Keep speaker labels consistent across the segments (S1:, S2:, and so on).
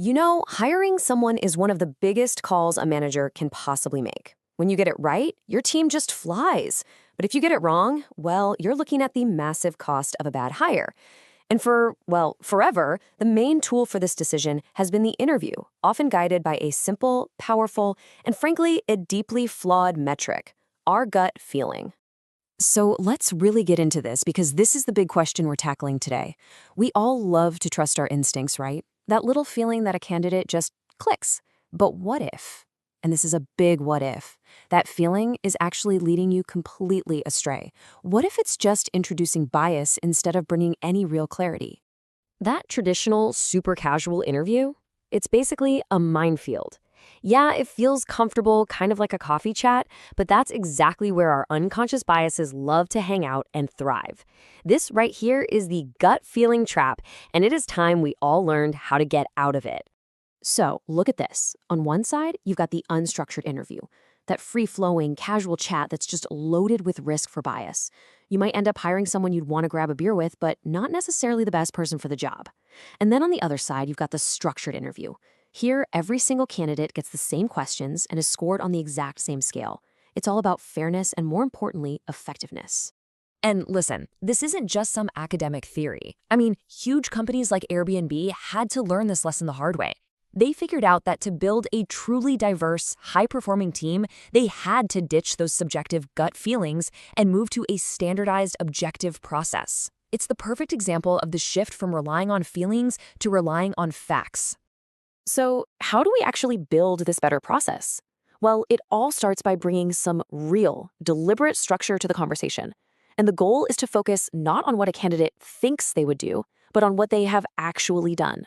S1: Hiring someone is one of the biggest calls a manager can possibly make. When you get it right, your team just flies. But if you get it wrong, well, you're looking at the massive cost of a bad hire. And forever, the main tool for this decision has been the interview, often guided by a simple, powerful, and frankly, a deeply flawed metric: our gut feeling. So let's really get into this because this is the big question we're tackling today. We all love to trust our instincts, right? That little feeling that a candidate just clicks. But what if? And this is a big what if. That feeling is actually leading you completely astray. What if it's just introducing bias instead of bringing any real clarity? That traditional, super casual interview, it's basically a minefield. Yeah, it feels comfortable, kind of like a coffee chat, but that's exactly where our unconscious biases love to hang out and thrive. This right here is the gut feeling trap, and it is time we all learned how to get out of it. So, look at this. On one side, you've got the unstructured interview, that free-flowing, casual chat that's just loaded with risk for bias. You might end up hiring someone you'd want to grab a beer with, but not necessarily the best person for the job. And then on the other side, you've got the structured interview. Here, every single candidate gets the same questions and is scored on the exact same scale. It's all about fairness and, more importantly, effectiveness. And listen, this isn't just some academic theory. I mean, huge companies like Airbnb had to learn this lesson the hard way. They figured out that to build a truly diverse, high-performing team, they had to ditch those subjective gut feelings and move to a standardized, objective process. It's the perfect example of the shift from relying on feelings to relying on facts. So, how do we actually build this better process? Well, it all starts by bringing some real, deliberate structure to the conversation. And the goal is to focus not on what a candidate thinks they would do, but on what they have actually done.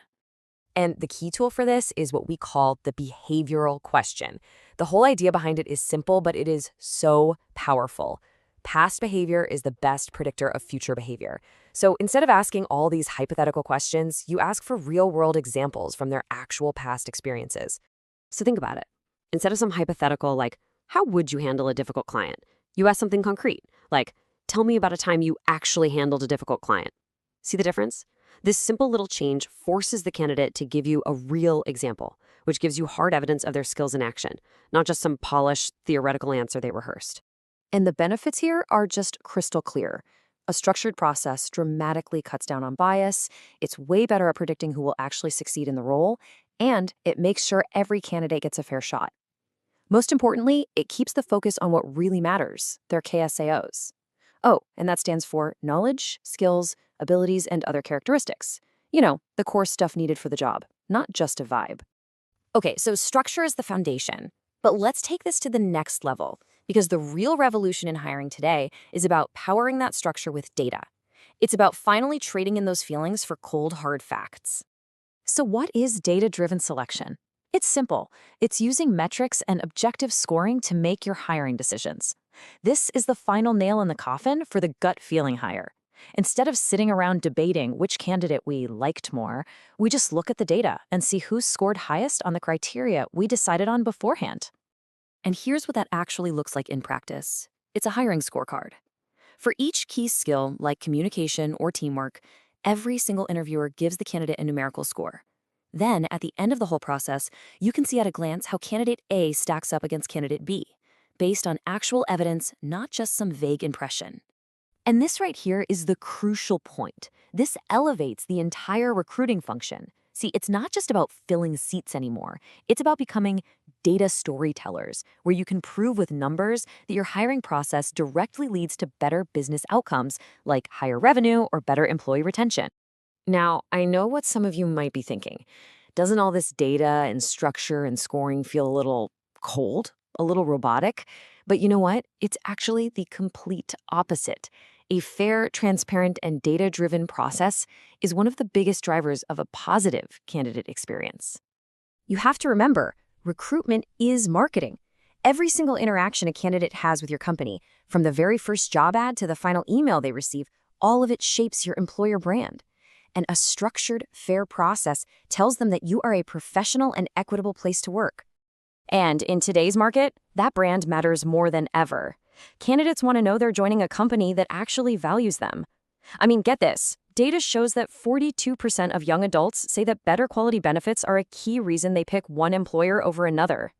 S1: And the key tool for this is what we call the behavioral question. The whole idea behind it is simple, but it is so powerful. Past behavior is the best predictor of future behavior. So instead of asking all these hypothetical questions, you ask for real-world examples from their actual past experiences. So think about it. Instead of some hypothetical like, how would you handle a difficult client? You ask something concrete, like, tell me about a time you actually handled a difficult client. See the difference? This simple little change forces the candidate to give you a real example, which gives you hard evidence of their skills in action, not just some polished, theoretical answer they rehearsed. And the benefits here are just crystal clear. A structured process dramatically cuts down on bias, it's way better at predicting who will actually succeed in the role, and it makes sure every candidate gets a fair shot. Most importantly, it keeps the focus on what really matters, their KSAOs. Oh, and that stands for knowledge, skills, abilities, and other characteristics. The core stuff needed for the job, not just a vibe. Okay, so structure is the foundation. But let's take this to the next level, because the real revolution in hiring today is about powering that structure with data. It's about finally trading in those feelings for cold, hard facts. So what is data-driven selection? It's simple. It's using metrics and objective scoring to make your hiring decisions. This is the final nail in the coffin for the gut feeling hire. Instead of sitting around debating which candidate we liked more, we just look at the data and see who scored highest on the criteria we decided on beforehand. And here's what that actually looks like in practice. It's a hiring scorecard. For each key skill, like communication or teamwork, every single interviewer gives the candidate a numerical score. Then, at the end of the whole process, you can see at a glance how candidate A stacks up against candidate B, based on actual evidence, not just some vague impression. And this right here is the crucial point. This elevates the entire recruiting function. See, it's not just about filling seats anymore. It's about becoming data storytellers, where you can prove with numbers that your hiring process directly leads to better business outcomes, like higher revenue or better employee retention. Now, I know what some of you might be thinking. Doesn't all this data and structure and scoring feel a little cold, a little robotic? But you know what? It's actually the complete opposite. A fair, transparent, and data-driven process is one of the biggest drivers of a positive candidate experience. You have to remember, recruitment is marketing. Every single interaction a candidate has with your company, from the very first job ad to the final email they receive, all of it shapes your employer brand. And a structured, fair process tells them that you are a professional and equitable place to work. And in today's market, that brand matters more than ever. Candidates want to know they're joining a company that actually values them. I mean, get this. Data shows that 42% of young adults say that better quality benefits are a key reason they pick one employer over another.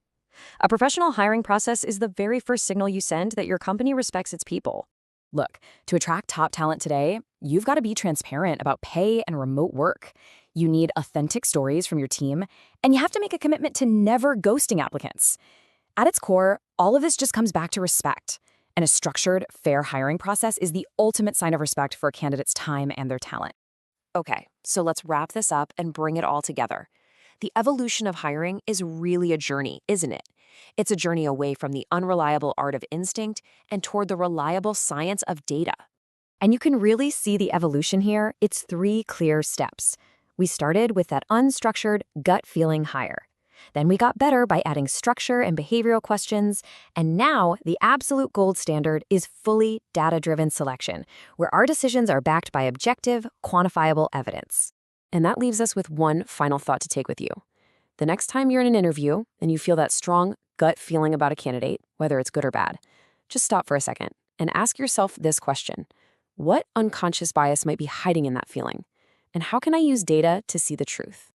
S1: A professional hiring process is the very first signal you send that your company respects its people.
S2: Look, to attract top talent today, you've got to be transparent about pay and remote work. You need authentic stories from your team, and you have to make a commitment to never ghosting applicants. At its core, all of this just comes back to respect. And a structured, fair hiring process is the ultimate sign of respect for a candidate's time and their talent.
S1: Okay, so let's wrap this up and bring it all together. The evolution of hiring is really a journey, isn't it? It's a journey away from the unreliable art of instinct and toward the reliable science of data.
S2: And you can really see the evolution here. It's 3 clear steps. We started with that unstructured, gut-feeling hire. Then we got better by adding structure and behavioral questions. And now the absolute gold standard is fully data-driven selection, where our decisions are backed by objective, quantifiable evidence.
S1: And that leaves us with one final thought to take with you. The next time you're in an interview and you feel that strong gut feeling about a candidate, whether it's good or bad, just stop for a second and ask yourself this question. What unconscious bias might be hiding in that feeling? And how can I use data to see the truth?